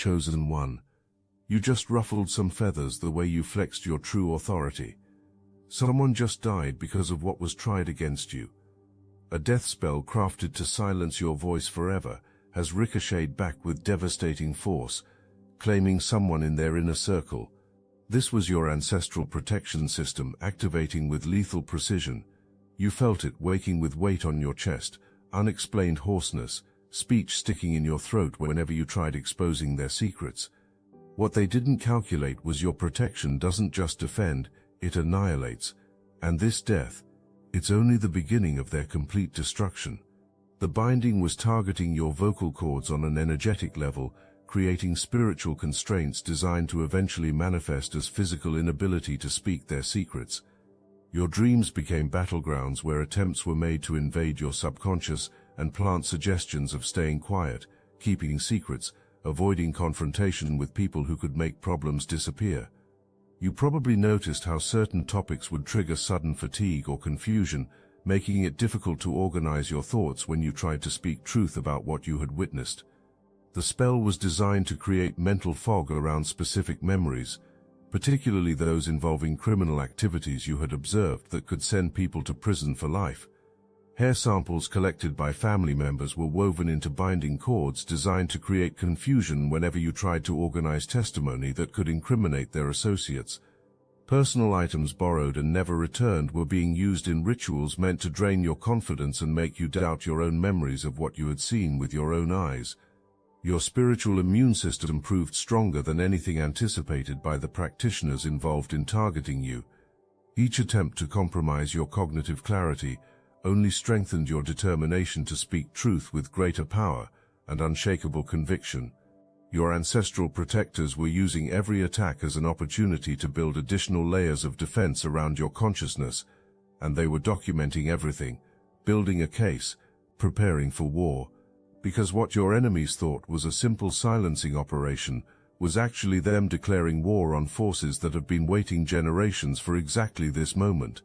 chosen one. You just ruffled some feathers the way you flexed your true authority. Someone just died because of what was tried against you. A death spell crafted to silence your voice forever has ricocheted back with devastating force, claiming someone in their inner circle. This was your ancestral protection system activating with lethal precision. You felt it waking with weight on your chest, unexplained hoarseness, speech sticking in your throat whenever you tried exposing their secrets. What they didn't calculate was your protection doesn't just defend, it annihilates. And this death, it's only the beginning of their complete destruction. The binding was targeting your vocal cords on an energetic level, creating spiritual constraints designed to eventually manifest as physical inability to speak their secrets. Your dreams became battlegrounds where attempts were made to invade your subconscious and plant suggestions of staying quiet, keeping secrets, avoiding confrontation with people who could make problems disappear. You probably noticed how certain topics would trigger sudden fatigue or confusion, making it difficult to organize your thoughts when you tried to speak truth about what you had witnessed. The spell was designed to create mental fog around specific memories, particularly those involving criminal activities you had observed that could send people to prison for life. Hair samples collected by family members were woven into binding cords designed to create confusion whenever you tried to organize testimony that could incriminate their associates. Personal items borrowed and never returned were being used in rituals meant to drain your confidence and make you doubt your own memories of what you had seen with your own eyes. Your spiritual immune system proved stronger than anything anticipated by the practitioners involved in targeting you. Each attempt to compromise your cognitive clarity only strengthened your determination to speak truth with greater power and unshakable conviction. Your ancestral protectors were using every attack as an opportunity to build additional layers of defense around your consciousness, and they were documenting everything, building a case, preparing for war. Because what your enemies thought was a simple silencing operation was actually them declaring war on forces that have been waiting generations for exactly this moment.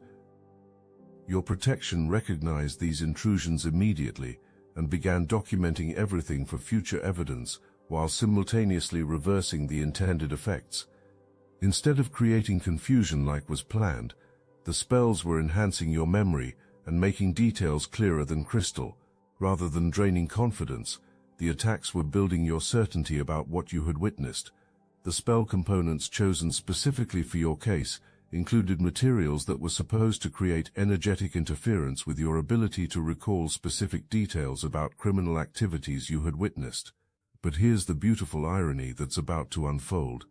Your protection recognized these intrusions immediately and began documenting everything for future evidence while simultaneously reversing the intended effects. Instead of creating confusion like was planned, the spells were enhancing your memory and making details clearer than crystal. Rather than draining confidence, the attacks were building your certainty about what you had witnessed. The spell components chosen specifically for your case included materials that were supposed to create energetic interference with your ability to recall specific details about criminal activities you had witnessed. But here's the beautiful irony that's about to unfold.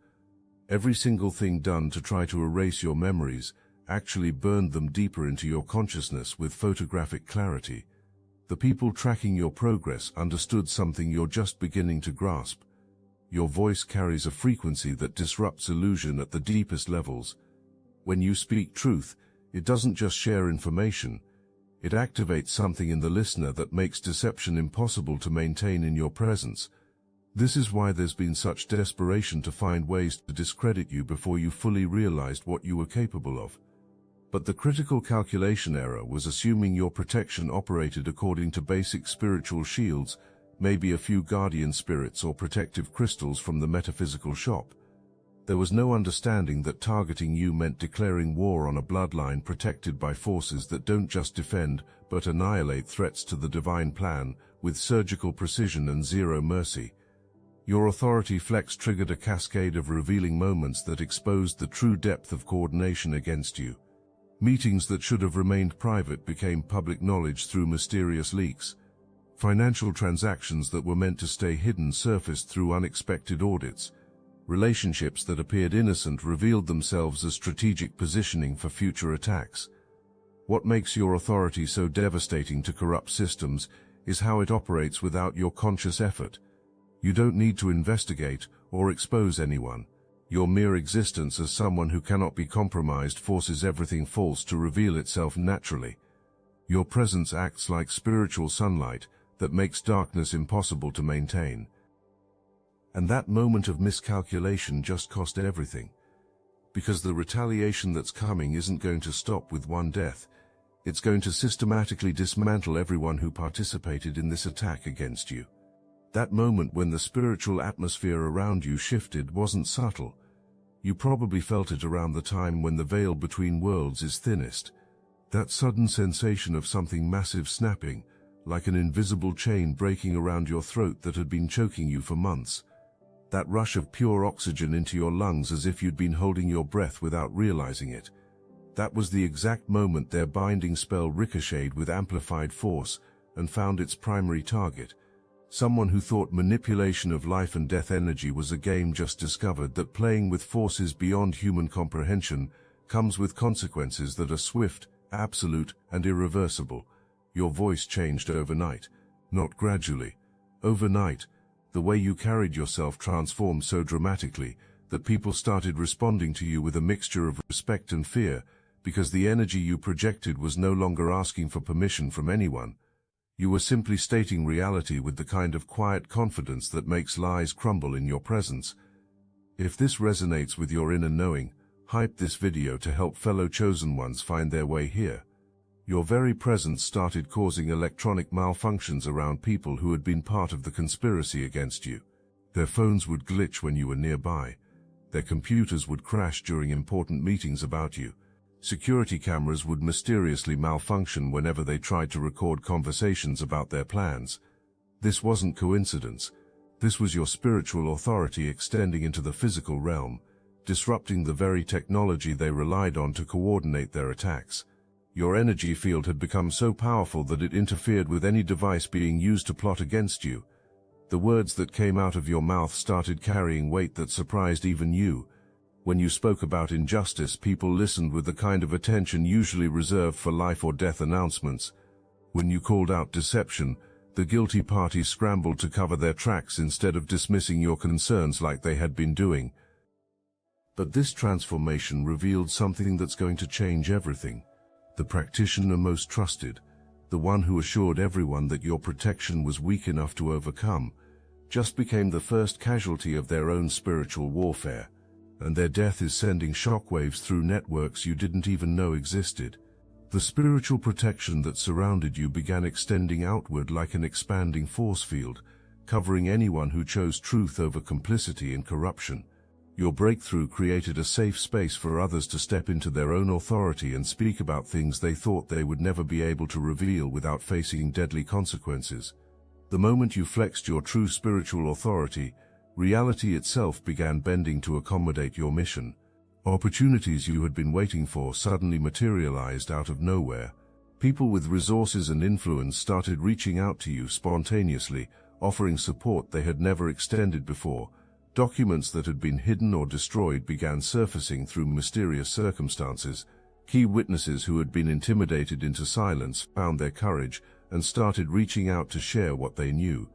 Every single thing done to try to erase your memories actually burned them deeper into your consciousness with photographic clarity. The people tracking your progress understood something you're just beginning to grasp. Your voice carries a frequency that disrupts illusion at the deepest levels. When you speak truth, it doesn't just share information. It activates something in the listener that makes deception impossible to maintain in your presence. This is why there's been such desperation to find ways to discredit you before you fully realized what you were capable of. But the critical calculation error was assuming your protection operated according to basic spiritual shields, maybe a few guardian spirits or protective crystals from the metaphysical shop. There was no understanding that targeting you meant declaring war on a bloodline protected by forces that don't just defend, but annihilate threats to the divine plan, with surgical precision and zero mercy. Your authority flex triggered a cascade of revealing moments that exposed the true depth of coordination against you. Meetings that should have remained private became public knowledge through mysterious leaks. Financial transactions that were meant to stay hidden surfaced through unexpected audits. Relationships that appeared innocent revealed themselves as strategic positioning for future attacks. What makes your authority so devastating to corrupt systems is how it operates without your conscious effort. You don't need to investigate or expose anyone. Your mere existence as someone who cannot be compromised forces everything false to reveal itself naturally. Your presence acts like spiritual sunlight that makes darkness impossible to maintain. And that moment of miscalculation just cost everything. Because the retaliation that's coming isn't going to stop with one death. It's going to systematically dismantle everyone who participated in this attack against you. That moment when the spiritual atmosphere around you shifted wasn't subtle. You probably felt it around the time when the veil between worlds is thinnest. That sudden sensation of something massive snapping, like an invisible chain breaking around your throat that had been choking you for months. That rush of pure oxygen into your lungs as if you'd been holding your breath without realizing it. That was the exact moment their binding spell ricocheted with amplified force and found its primary target. Someone who thought manipulation of life and death energy was a game just discovered that playing with forces beyond human comprehension comes with consequences that are swift, absolute, and irreversible. Your voice changed overnight, not gradually. Overnight, the way you carried yourself transformed so dramatically that people started responding to you with a mixture of respect and fear, because the energy you projected was no longer asking for permission from anyone. You were simply stating reality with the kind of quiet confidence that makes lies crumble in your presence. If this resonates with your inner knowing, hype this video to help fellow chosen ones find their way here. Your very presence started causing electronic malfunctions around people who had been part of the conspiracy against you. Their phones would glitch when you were nearby. Their computers would crash during important meetings about you. Security cameras would mysteriously malfunction whenever they tried to record conversations about their plans. This wasn't coincidence. This was your spiritual authority extending into the physical realm, disrupting the very technology they relied on to coordinate their attacks. Your energy field had become so powerful that it interfered with any device being used to plot against you. The words that came out of your mouth started carrying weight that surprised even you. When you spoke about injustice, people listened with the kind of attention usually reserved for life or death announcements. When you called out deception, the guilty party scrambled to cover their tracks instead of dismissing your concerns like they had been doing. But this transformation revealed something that's going to change everything. The practitioner most trusted, the one who assured everyone that your protection was weak enough to overcome, just became the first casualty of their own spiritual warfare. And their death is sending shockwaves through networks you didn't even know existed. The spiritual protection that surrounded you began extending outward like an expanding force field, covering anyone who chose truth over complicity and corruption. Your breakthrough created a safe space for others to step into their own authority and speak about things they thought they would never be able to reveal without facing deadly consequences. The moment you flexed your true spiritual authority, reality itself began bending to accommodate your mission. Opportunities you had been waiting for suddenly materialized out of nowhere. People with resources and influence started reaching out to you spontaneously, offering support they had never extended before. Documents that had been hidden or destroyed began surfacing through mysterious circumstances. Key witnesses who had been intimidated into silence found their courage and started reaching out to share what they knew.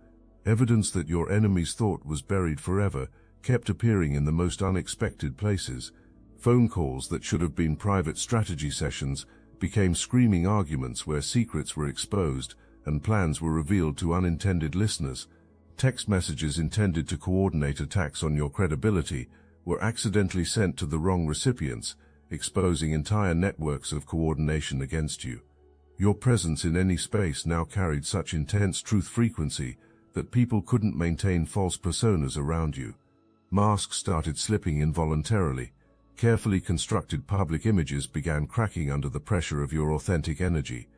Evidence that your enemies thought was buried forever kept appearing in the most unexpected places. Phone calls that should have been private strategy sessions became screaming arguments where secrets were exposed and plans were revealed to unintended listeners. Text messages intended to coordinate attacks on your credibility were accidentally sent to the wrong recipients, exposing entire networks of coordination against you. Your presence in any space now carried such intense truth frequency that people couldn't maintain false personas around you. Masks started slipping involuntarily. Carefully constructed public images began cracking under the pressure of your authentic energy.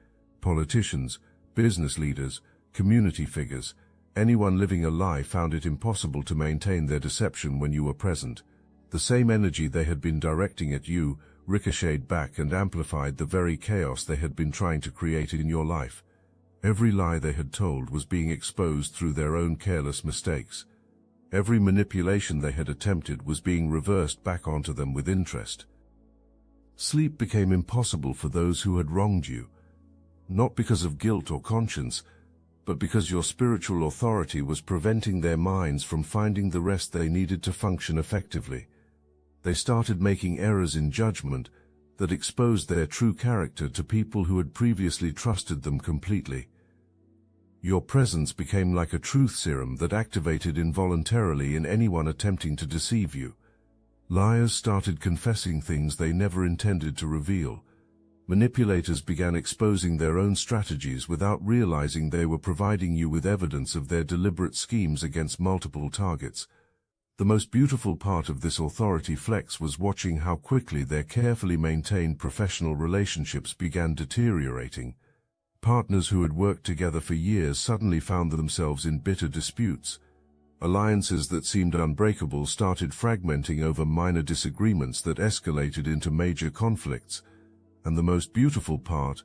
Politicians, business leaders, community figures, anyone living a lie found it impossible to maintain their deception when you were present. The same energy they had been directing at you ricocheted back and amplified the very chaos they had been trying to create in your life. Every lie they had told was being exposed through their own careless mistakes. Every manipulation they had attempted was being reversed back onto them with interest. Sleep became impossible for those who had wronged you, not because of guilt or conscience, but because your spiritual authority was preventing their minds from finding the rest they needed to function effectively. They started making errors in judgment that exposed their true character to people who had previously trusted them completely. Your presence became like a truth serum that activated involuntarily in anyone attempting to deceive you. Liars started confessing things they never intended to reveal. Manipulators began exposing their own strategies without realizing they were providing you with evidence of their deliberate schemes against multiple targets. The most beautiful part of this authority flex was watching how quickly their carefully maintained professional relationships began deteriorating. Partners who had worked together for years suddenly found themselves in bitter disputes. Alliances that seemed unbreakable started fragmenting over minor disagreements that escalated into major conflicts. And the most beautiful part,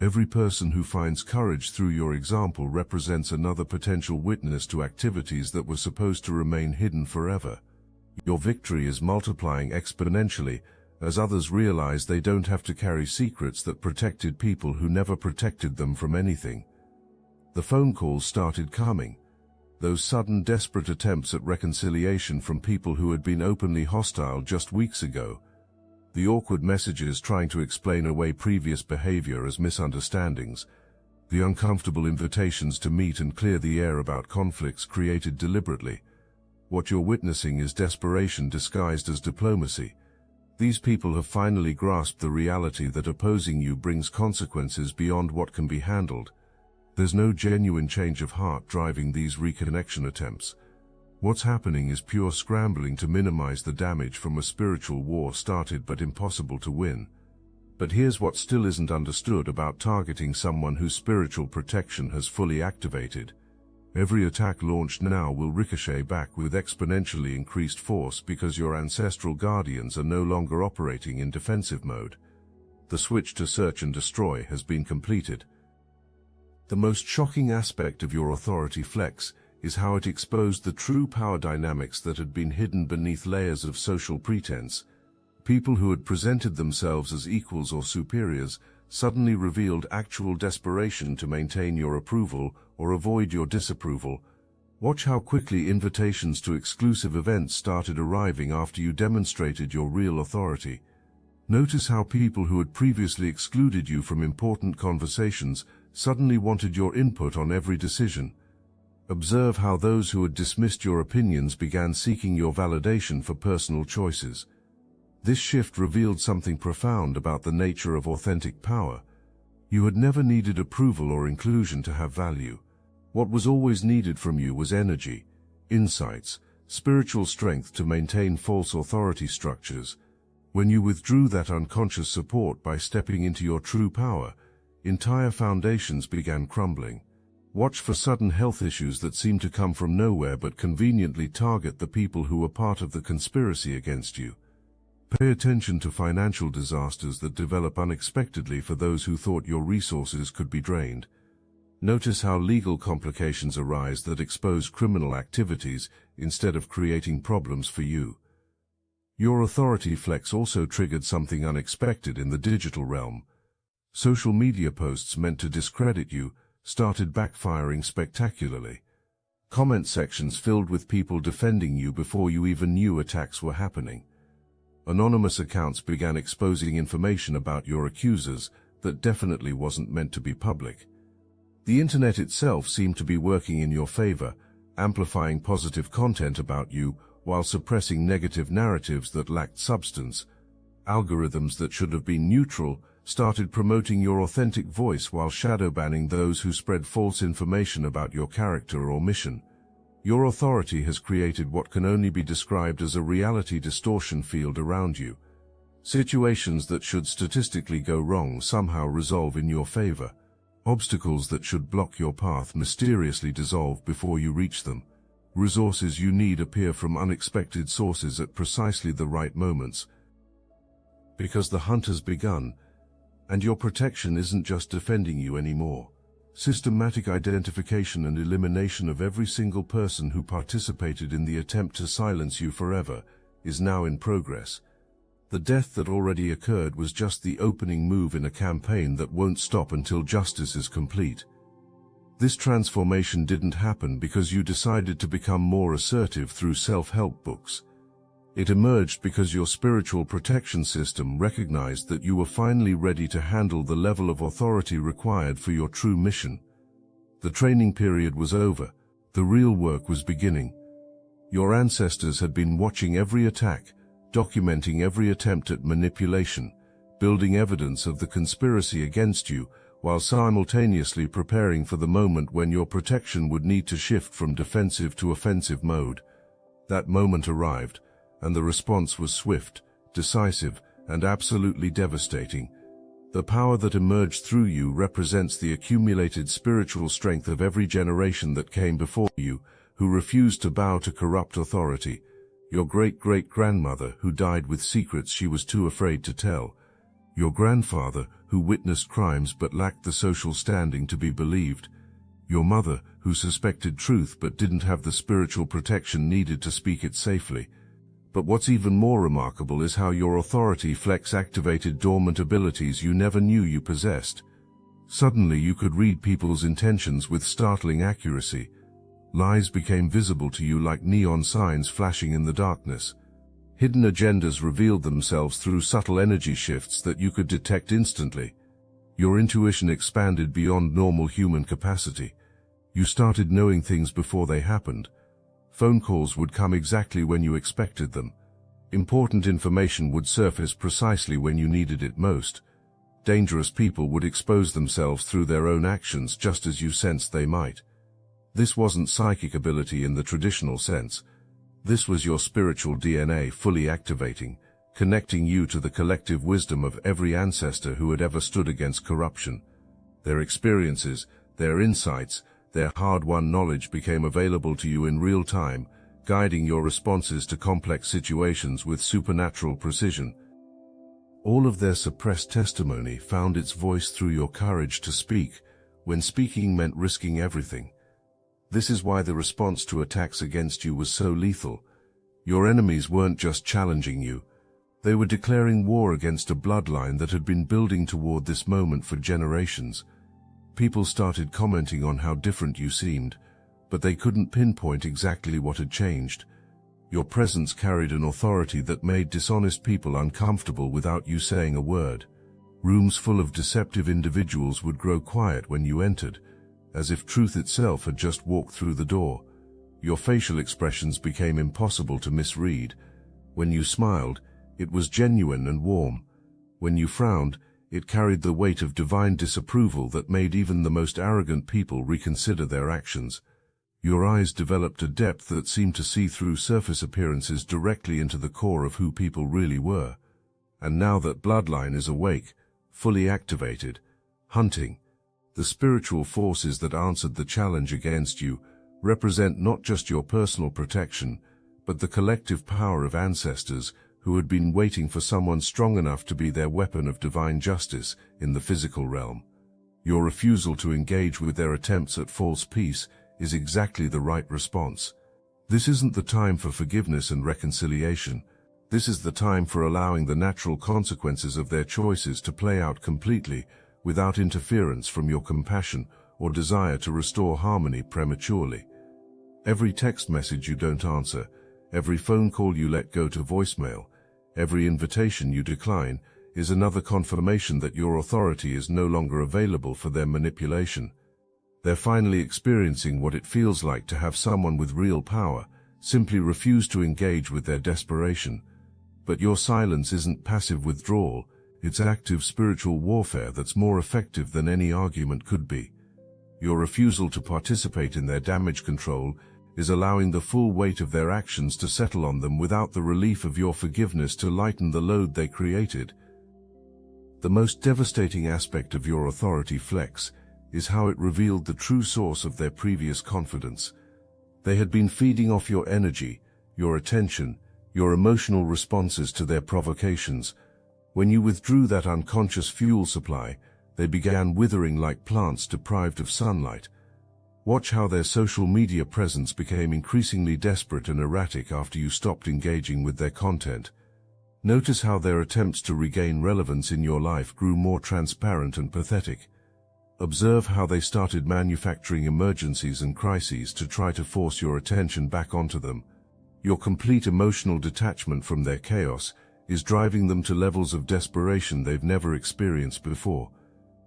every person who finds courage through your example represents another potential witness to activities that were supposed to remain hidden forever. Your victory is multiplying exponentially as others realize they don't have to carry secrets that protected people who never protected them from anything. The phone calls started coming. Those sudden, desperate attempts at reconciliation from people who had been openly hostile just weeks ago. The awkward messages trying to explain away previous behavior as misunderstandings. The uncomfortable invitations to meet and clear the air about conflicts created deliberately. What you're witnessing is desperation disguised as diplomacy. These people have finally grasped the reality that opposing you brings consequences beyond what can be handled. There's no genuine change of heart driving these reconnection attempts. What's happening is pure scrambling to minimize the damage from a spiritual war started but impossible to win. But here's what still isn't understood about targeting someone whose spiritual protection has fully activated. Every attack launched now will ricochet back with exponentially increased force because your ancestral guardians are no longer operating in defensive mode. The switch to search and destroy has been completed. The most shocking aspect of your authority flex is how it exposed the true power dynamics that had been hidden beneath layers of social pretense. People who had presented themselves as equals or superiors suddenly revealed actual desperation to maintain your approval or avoid your disapproval. Watch how quickly invitations to exclusive events started arriving after you demonstrated your real authority. Notice how people who had previously excluded you from important conversations suddenly wanted your input on every decision. Observe how those who had dismissed your opinions began seeking your validation for personal choices. This shift revealed something profound about the nature of authentic power. You had never needed approval or inclusion to have value. What was always needed from you was energy, insights, spiritual strength to maintain false authority structures. When you withdrew that unconscious support by stepping into your true power, entire foundations began crumbling. Watch for sudden health issues that seem to come from nowhere but conveniently target the people who were part of the conspiracy against you. Pay attention to financial disasters that develop unexpectedly for those who thought your resources could be drained. Notice how legal complications arise that expose criminal activities instead of creating problems for you. Your authority flex also triggered something unexpected in the digital realm. Social media posts meant to discredit you started backfiring spectacularly. Comment sections filled with people defending you before you even knew attacks were happening. Anonymous accounts began exposing information about your accusers that definitely wasn't meant to be public. The internet itself seemed to be working in your favor, amplifying positive content about you while suppressing negative narratives that lacked substance. Algorithms that should have been neutral started promoting your authentic voice while shadow banning those who spread false information about your character or mission. Your authority has created what can only be described as a reality distortion field around you. Situations that should statistically go wrong somehow resolve in your favor. Obstacles that should block your path mysteriously dissolve before you reach them. Resources you need appear from unexpected sources at precisely the right moments. Because the hunt has begun, and your protection isn't just defending you anymore. Systematic identification and elimination of every single person who participated in the attempt to silence you forever is now in progress. The death that already occurred was just the opening move in a campaign that won't stop until justice is complete. This transformation didn't happen because you decided to become more assertive through self-help books. It emerged because your spiritual protection system recognized that you were finally ready to handle the level of authority required for your true mission. The training period was over. The real work was beginning. Your ancestors had been watching every attack, documenting every attempt at manipulation, building evidence of the conspiracy against you, while simultaneously preparing for the moment when your protection would need to shift from defensive to offensive mode. That moment arrived, and the response was swift, decisive, and absolutely devastating. The power that emerged through you represents the accumulated spiritual strength of every generation that came before you, who refused to bow to corrupt authority. Your great-great-grandmother, who died with secrets she was too afraid to tell. Your grandfather, who witnessed crimes but lacked the social standing to be believed. Your mother, who suspected truth but didn't have the spiritual protection needed to speak it safely. But what's even more remarkable is how your authority flex activated dormant abilities you never knew you possessed. Suddenly you could read people's intentions with startling accuracy. Lies became visible to you like neon signs flashing in the darkness. Hidden agendas revealed themselves through subtle energy shifts that you could detect instantly. Your intuition expanded beyond normal human capacity. You started knowing things before they happened. Phone calls would come exactly when you expected them. Important information would surface precisely when you needed it most. Dangerous people would expose themselves through their own actions just as you sensed they might. This wasn't psychic ability in the traditional sense. This was your spiritual DNA fully activating, connecting you to the collective wisdom of every ancestor who had ever stood against corruption. Their experiences, their insights, their hard-won knowledge became available to you in real time, guiding your responses to complex situations with supernatural precision. All of their suppressed testimony found its voice through your courage to speak, when speaking meant risking everything. This is why the response to attacks against you was so lethal. Your enemies weren't just challenging you. They were declaring war against a bloodline that had been building toward this moment for generations. People started commenting on how different you seemed, but they couldn't pinpoint exactly what had changed. Your presence carried an authority that made dishonest people uncomfortable without you saying a word. Rooms full of deceptive individuals would grow quiet when you entered, as if truth itself had just walked through the door. Your facial expressions became impossible to misread. When you smiled, it was genuine and warm. When you frowned, it carried the weight of divine disapproval that made even the most arrogant people reconsider their actions. Your eyes developed a depth that seemed to see through surface appearances directly into the core of who people really were. And now that bloodline is awake, fully activated, hunting, the spiritual forces that answered the challenge against you represent not just your personal protection, but the collective power of ancestors who had been waiting for someone strong enough to be their weapon of divine justice in the physical realm. Your refusal to engage with their attempts at false peace is exactly the right response. This isn't the time for forgiveness and reconciliation. This is the time for allowing the natural consequences of their choices to play out completely, without interference from your compassion or desire to restore harmony prematurely. Every text message you don't answer, every phone call you let go to voicemail, every invitation you decline, is another confirmation that your authority is no longer available for their manipulation. They're finally experiencing what it feels like to have someone with real power simply refuse to engage with their desperation. But your silence isn't passive withdrawal, it's active spiritual warfare that's more effective than any argument could be. Your refusal to participate in their damage control is allowing the full weight of their actions to settle on them without the relief of your forgiveness to lighten the load they created. The most devastating aspect of your authority flex is how it revealed the true source of their previous confidence. They had been feeding off your energy, your attention, your emotional responses to their provocations. When you withdrew that unconscious fuel supply, they began withering like plants deprived of sunlight. Watch how their social media presence became increasingly desperate and erratic after you stopped engaging with their content. Notice how their attempts to regain relevance in your life grew more transparent and pathetic. Observe how they started manufacturing emergencies and crises to try to force your attention back onto them. Your complete emotional detachment from their chaos is driving them to levels of desperation they've never experienced before.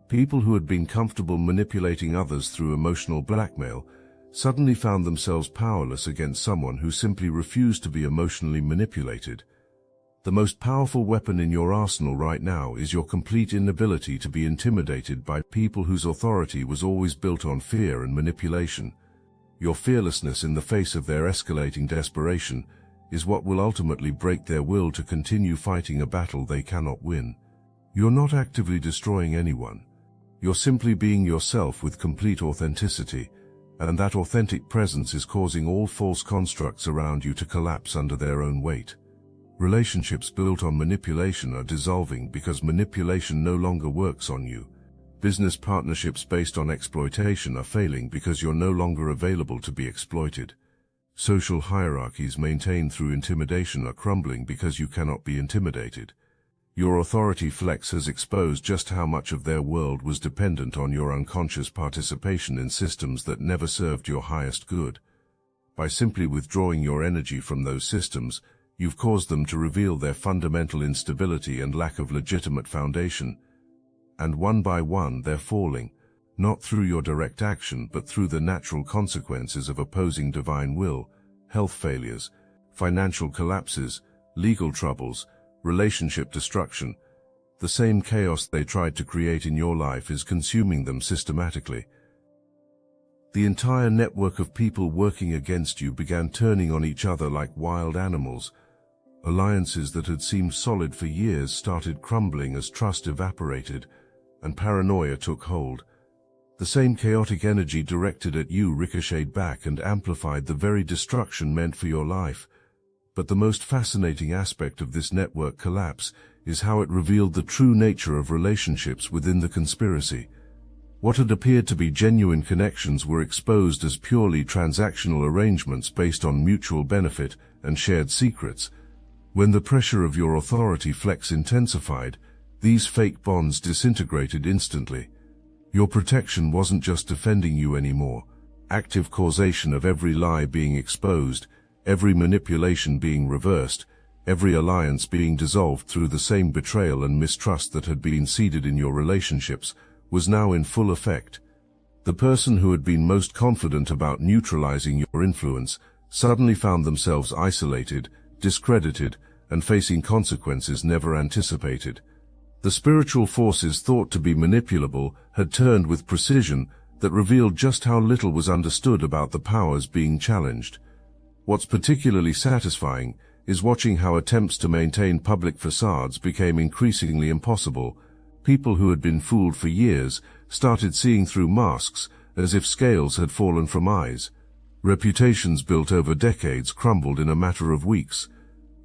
People who had been comfortable manipulating others through emotional blackmail suddenly found themselves powerless against someone who simply refused to be emotionally manipulated. The most powerful weapon in your arsenal right now is your complete inability to be intimidated by people whose authority was always built on fear and manipulation. Your fearlessness in the face of their escalating desperation is what will ultimately break their will to continue fighting a battle they cannot win. You're not actively destroying anyone. You're simply being yourself with complete authenticity, and that authentic presence is causing all false constructs around you to collapse under their own weight. Relationships built on manipulation are dissolving because manipulation no longer works on you. Business partnerships based on exploitation are failing because you're no longer available to be exploited. Social hierarchies maintained through intimidation are crumbling because you cannot be intimidated. Your authority flex has exposed just how much of their world was dependent on your unconscious participation in systems that never served your highest good. By simply withdrawing your energy from those systems, you've caused them to reveal their fundamental instability and lack of legitimate foundation. And one by one they're falling, not through your direct action but through the natural consequences of opposing divine will, health failures, financial collapses, legal troubles, relationship destruction. The same chaos they tried to create in your life is consuming them systematically. The entire network of people working against you began turning on each other like wild animals. Alliances that had seemed solid for years started crumbling as trust evaporated, and paranoia took hold. The same chaotic energy directed at you ricocheted back and amplified the very destruction meant for your life. But the most fascinating aspect of this network collapse is how it revealed the true nature of relationships within the conspiracy. What had appeared to be genuine connections were exposed as purely transactional arrangements based on mutual benefit and shared secrets. When the pressure of your authority flex intensified, these fake bonds disintegrated instantly. Your protection wasn't just defending you anymore. Active causation of every lie being exposed, every manipulation being reversed, every alliance being dissolved through the same betrayal and mistrust that had been seeded in your relationships, was now in full effect. The person who had been most confident about neutralizing your influence suddenly found themselves isolated, discredited, and facing consequences never anticipated. The spiritual forces thought to be manipulable had turned with precision that revealed just how little was understood about the powers being challenged. What's particularly satisfying is watching how attempts to maintain public facades became increasingly impossible. People who had been fooled for years started seeing through masks as if scales had fallen from eyes. Reputations built over decades crumbled in a matter of weeks.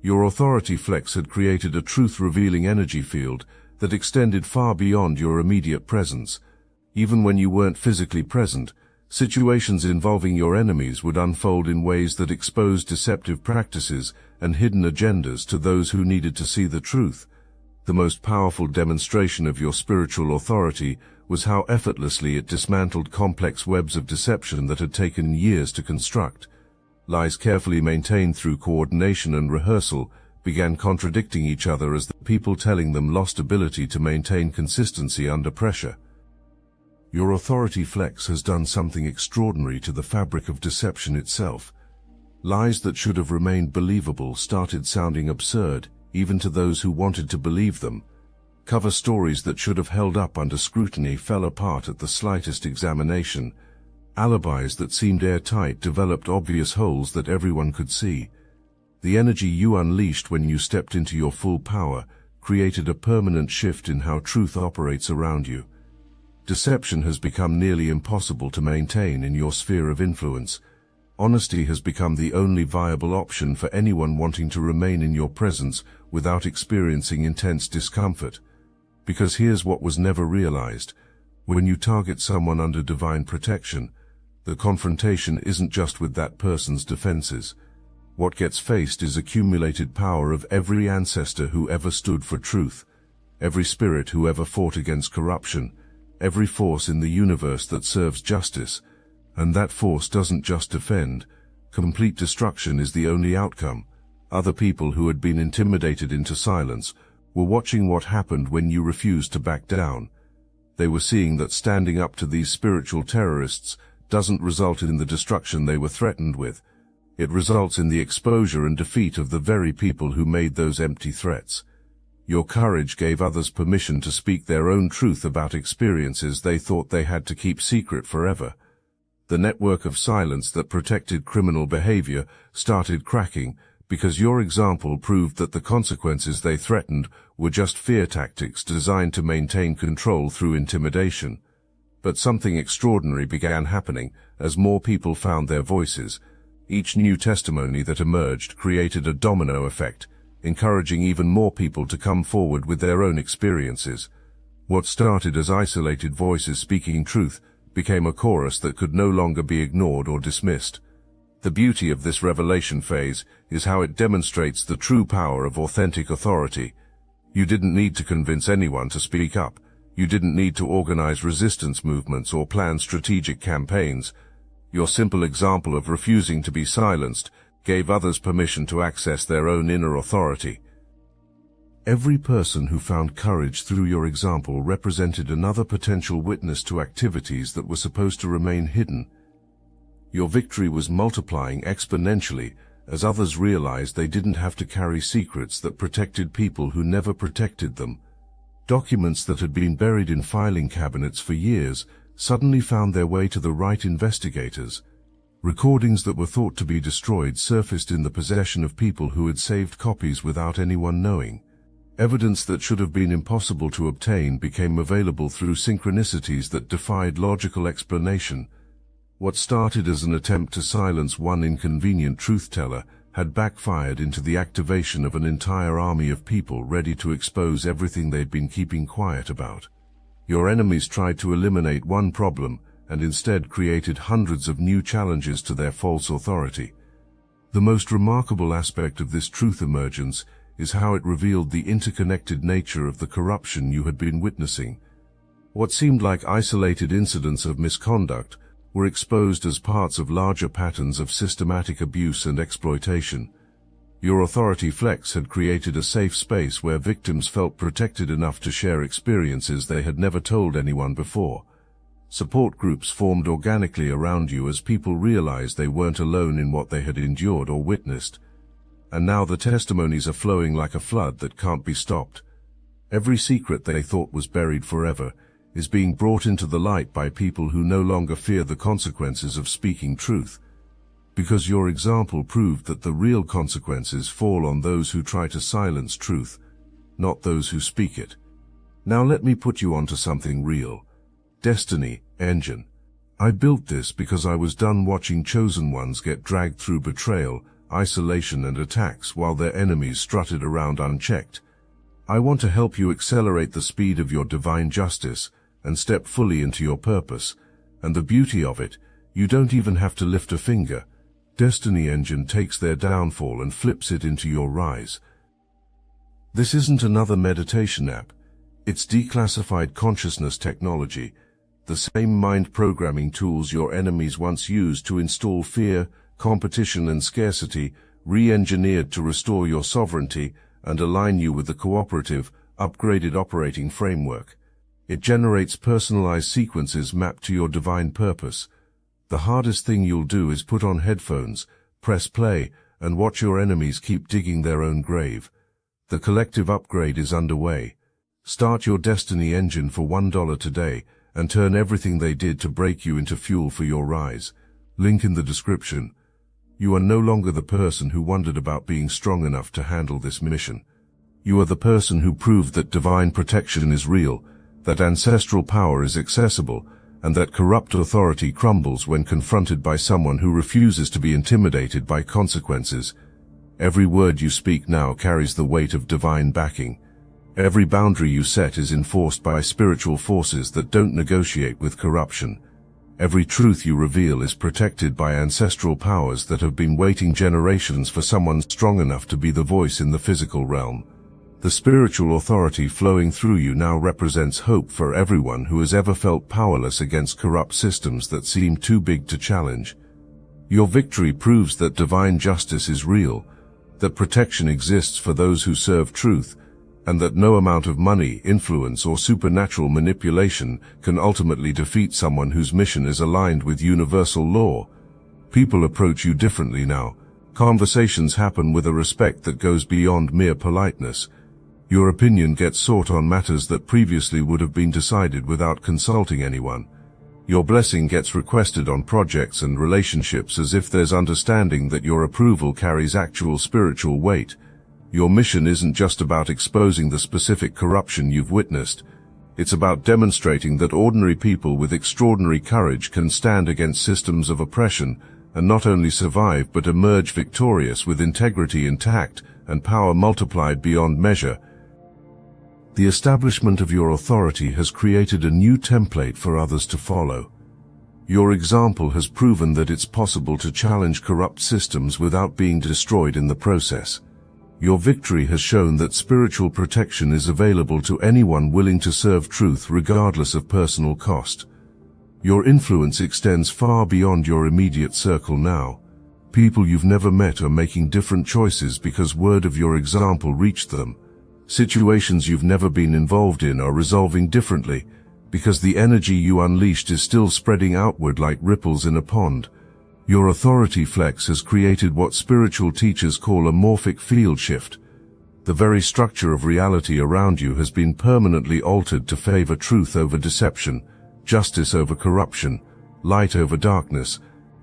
Your authority flex had created a truth-revealing energy field that extended far beyond your immediate presence. Even when you weren't physically present, situations involving your enemies would unfold in ways that exposed deceptive practices and hidden agendas to those who needed to see the truth. The most powerful demonstration of your spiritual authority was how effortlessly it dismantled complex webs of deception that had taken years to construct. Lies carefully maintained through coordination and rehearsal began contradicting each other as the people telling them lost ability to maintain consistency under pressure. Your authority flex has done something extraordinary to the fabric of deception itself. Lies that should have remained believable started sounding absurd, even to those who wanted to believe them. Cover stories that should have held up under scrutiny fell apart at the slightest examination. Alibis that seemed airtight developed obvious holes that everyone could see. The energy you unleashed when you stepped into your full power created a permanent shift in how truth operates around you. Deception has become nearly impossible to maintain in your sphere of influence. Honesty has become the only viable option for anyone wanting to remain in your presence without experiencing intense discomfort. Because here's what was never realized. When you target someone under divine protection, the confrontation isn't just with that person's defenses. What gets faced is accumulated power of every ancestor who ever stood for truth, every spirit who ever fought against corruption, every force in the universe that serves justice. And that force doesn't just defend. Complete destruction is the only outcome. Other people who had been intimidated into silence were watching what happened when you refused to back down. They were seeing that standing up to these spiritual terrorists doesn't result in the destruction they were threatened with. It results in the exposure and defeat of the very people who made those empty threats. Your courage gave others permission to speak their own truth about experiences they thought they had to keep secret forever. The network of silence that protected criminal behavior started cracking because your example proved that the consequences they threatened were just fear tactics designed to maintain control through intimidation. But something extraordinary began happening as more people found their voices. Each new testimony that emerged created a domino effect, encouraging even more people to come forward with their own experiences. What started as isolated voices speaking truth became a chorus that could no longer be ignored or dismissed. The beauty of this revelation phase is how it demonstrates the true power of authentic authority. You didn't need to convince anyone to speak up. You didn't need to organize resistance movements or plan strategic campaigns. Your simple example of refusing to be silenced gave others permission to access their own inner authority. Every person who found courage through your example represented another potential witness to activities that were supposed to remain hidden. Your victory was multiplying exponentially as others realized they didn't have to carry secrets that protected people who never protected them. Documents that had been buried in filing cabinets for years suddenly found their way to the right investigators. Recordings that were thought to be destroyed surfaced in the possession of people who had saved copies without anyone knowing. Evidence that should have been impossible to obtain became available through synchronicities that defied logical explanation. What started as an attempt to silence one inconvenient truth-teller had backfired into the activation of an entire army of people ready to expose everything they'd been keeping quiet about. Your enemies tried to eliminate one problem and instead created hundreds of new challenges to their false authority. The most remarkable aspect of this truth emergence is how it revealed the interconnected nature of the corruption you had been witnessing. What seemed like isolated incidents of misconduct were exposed as parts of larger patterns of systematic abuse and exploitation. Your authority flex had created a safe space where victims felt protected enough to share experiences they had never told anyone before. Support groups formed organically around you as people realized they weren't alone in what they had endured or witnessed. And now the testimonies are flowing like a flood that can't be stopped. Every secret they thought was buried forever is being brought into the light by people who no longer fear the consequences of speaking truth. Because your example proved that the real consequences fall on those who try to silence truth, not those who speak it. Now let me put you onto something real. Destiny Engine. I built this because I was done watching chosen ones get dragged through betrayal, isolation and attacks while their enemies strutted around unchecked. I want to help you accelerate the speed of your divine justice and step fully into your purpose. And the beauty of it, you don't even have to lift a finger. Destiny Engine takes their downfall and flips it into your rise. This isn't another meditation app. It's declassified consciousness technology, the same mind programming tools your enemies once used to install fear, competition and scarcity, re-engineered to restore your sovereignty and align you with the cooperative, upgraded operating framework. It generates personalized sequences mapped to your divine purpose. The hardest thing you'll do is put on headphones, press play, and watch your enemies keep digging their own grave. The collective upgrade is underway. Start your Destiny Engine for $1 today and turn everything they did to break you into fuel for your rise. Link in the description. You are no longer the person who wondered about being strong enough to handle this mission. You are the person who proved that divine protection is real, that ancestral power is accessible, and that corrupt authority crumbles when confronted by someone who refuses to be intimidated by consequences. Every word you speak now carries the weight of divine backing. Every boundary you set is enforced by spiritual forces that don't negotiate with corruption. Every truth you reveal is protected by ancestral powers that have been waiting generations for someone strong enough to be the voice in the physical realm. The spiritual authority flowing through you now represents hope for everyone who has ever felt powerless against corrupt systems that seem too big to challenge. Your victory proves that divine justice is real, that protection exists for those who serve truth, and that no amount of money, influence, or supernatural manipulation can ultimately defeat someone whose mission is aligned with universal law. People approach you differently now, Conversations happen with a respect that goes beyond mere politeness. Your opinion gets sought on matters that previously would have been decided without consulting anyone. Your blessing gets requested on projects and relationships as if there's understanding that your approval carries actual spiritual weight. Your mission isn't just about exposing the specific corruption you've witnessed. It's about demonstrating that ordinary people with extraordinary courage can stand against systems of oppression and not only survive but emerge victorious with integrity intact and power multiplied beyond measure. The establishment of your authority has created a new template for others to follow. Your example has proven that it's possible to challenge corrupt systems without being destroyed in the process. Your victory has shown that spiritual protection is available to anyone willing to serve truth regardless of personal cost. Your influence extends far beyond your immediate circle now. People you've never met are making different choices because word of your example reached them. Situations you've never been involved in are resolving differently because the energy you unleashed is still spreading outward like ripples in a pond. Your authority flex has created what spiritual teachers call a morphic field shift. The very structure of reality around you has been permanently altered to favor truth over deception, justice over corruption, light over darkness.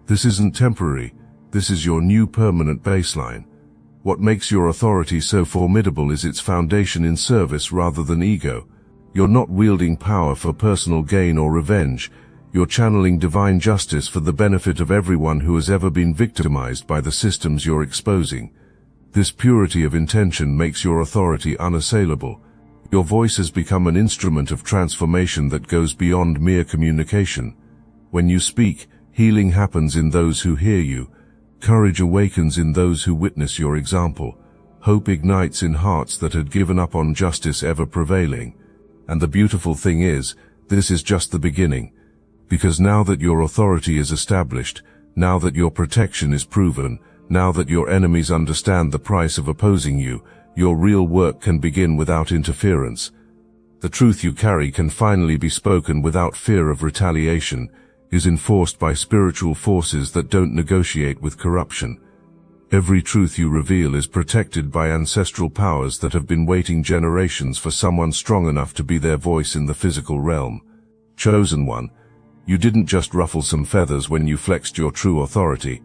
This isn't temporary. This is your new permanent baseline. What makes your authority so formidable is its foundation in service rather than ego. You're not wielding power for personal gain or revenge. You're channeling divine justice for the benefit of everyone who has ever been victimized by the systems you're exposing. This purity of intention makes your authority unassailable. Your voice has become an instrument of transformation that goes beyond mere communication. When you speak, healing happens in those who hear you. Courage awakens in those who witness your example. Hope ignites in hearts that had given up on justice ever prevailing. And the beautiful thing is, this is just the beginning. Because now that your authority is established, now that your protection is proven, now that your enemies understand the price of opposing you, your real work can begin without interference. The truth you carry can finally be spoken without fear of retaliation, is enforced by spiritual forces that don't negotiate with corruption. Every truth you reveal is protected by ancestral powers that have been waiting generations for someone strong enough to be their voice in the physical realm. Chosen one, you didn't just ruffle some feathers when you flexed your true authority.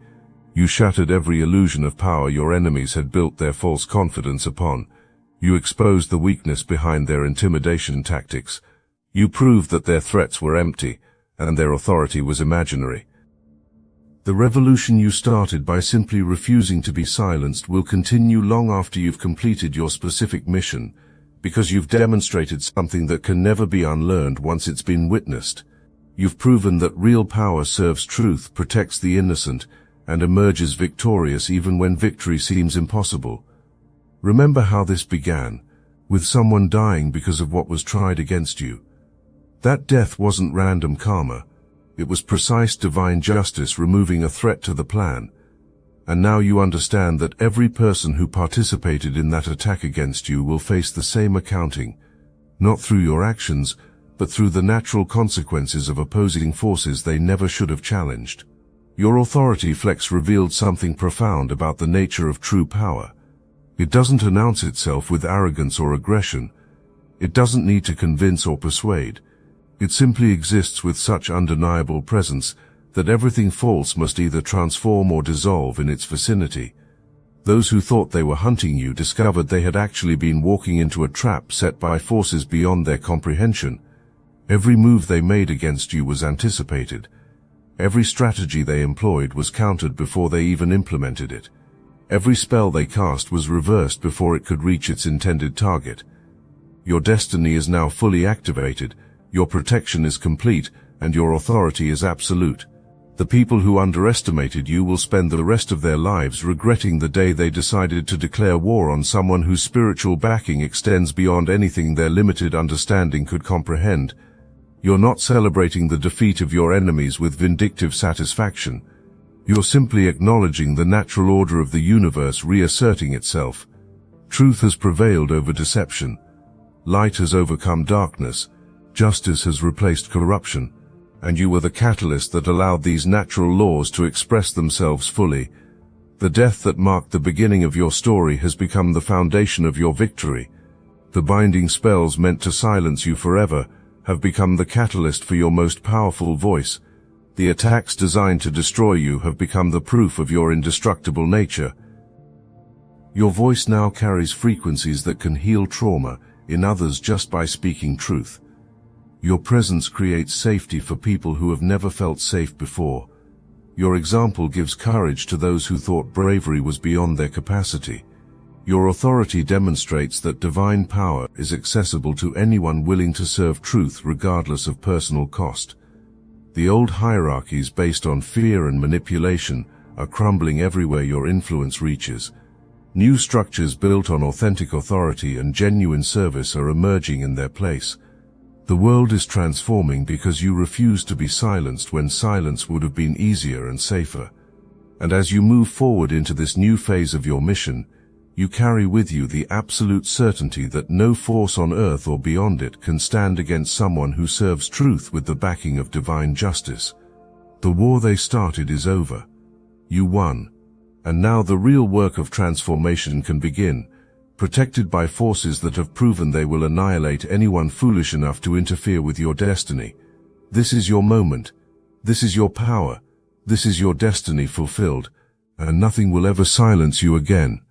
You shattered every illusion of power your enemies had built their false confidence upon. You exposed the weakness behind their intimidation tactics. You proved that their threats were empty, and their authority was imaginary. The revolution you started by simply refusing to be silenced will continue long after you've completed your specific mission, because you've demonstrated something that can never be unlearned once it's been witnessed. You've proven that real power serves truth, protects the innocent, and emerges victorious even when victory seems impossible. Remember how this began, with someone dying because of what was tried against you. That death wasn't random karma. It was precise divine justice removing a threat to the plan. And now you understand that every person who participated in that attack against you will face the same accounting, not through your actions, but through the natural consequences of opposing forces they never should have challenged. Your authority flex revealed something profound about the nature of true power. It doesn't announce itself with arrogance or aggression. It doesn't need to convince or persuade. It simply exists with such undeniable presence that everything false must either transform or dissolve in its vicinity. Those who thought they were hunting you discovered they had actually been walking into a trap set by forces beyond their comprehension. Every move they made against you was anticipated. Every strategy they employed was countered before they even implemented it. Every spell they cast was reversed before it could reach its intended target. Your destiny is now fully activated, your protection is complete, and your authority is absolute. The people who underestimated you will spend the rest of their lives regretting the day they decided to declare war on someone whose spiritual backing extends beyond anything their limited understanding could comprehend. You're not celebrating the defeat of your enemies with vindictive satisfaction. You're simply acknowledging the natural order of the universe reasserting itself. Truth has prevailed over deception. Light has overcome darkness. Justice has replaced corruption. And you were the catalyst that allowed these natural laws to express themselves fully. The death that marked the beginning of your story has become the foundation of your victory. The binding spells meant to silence you forever have become the catalyst for your most powerful voice. The attacks designed to destroy you have become the proof of your indestructible nature. Your voice now carries frequencies that can heal trauma in others just by speaking truth. Your presence creates safety for people who have never felt safe before. Your example gives courage to those who thought bravery was beyond their capacity. Your authority demonstrates that divine power is accessible to anyone willing to serve truth regardless of personal cost. The old hierarchies based on fear and manipulation are crumbling everywhere your influence reaches. New structures built on authentic authority and genuine service are emerging in their place. The world is transforming because you refuse to be silenced when silence would have been easier and safer. And as you move forward into this new phase of your mission, you carry with you the absolute certainty that no force on earth or beyond it can stand against someone who serves truth with the backing of divine justice. The war they started is over. You won. And now the real work of transformation can begin, protected by forces that have proven they will annihilate anyone foolish enough to interfere with your destiny. This is your moment. This is your power. This is your destiny fulfilled, and nothing will ever silence you again.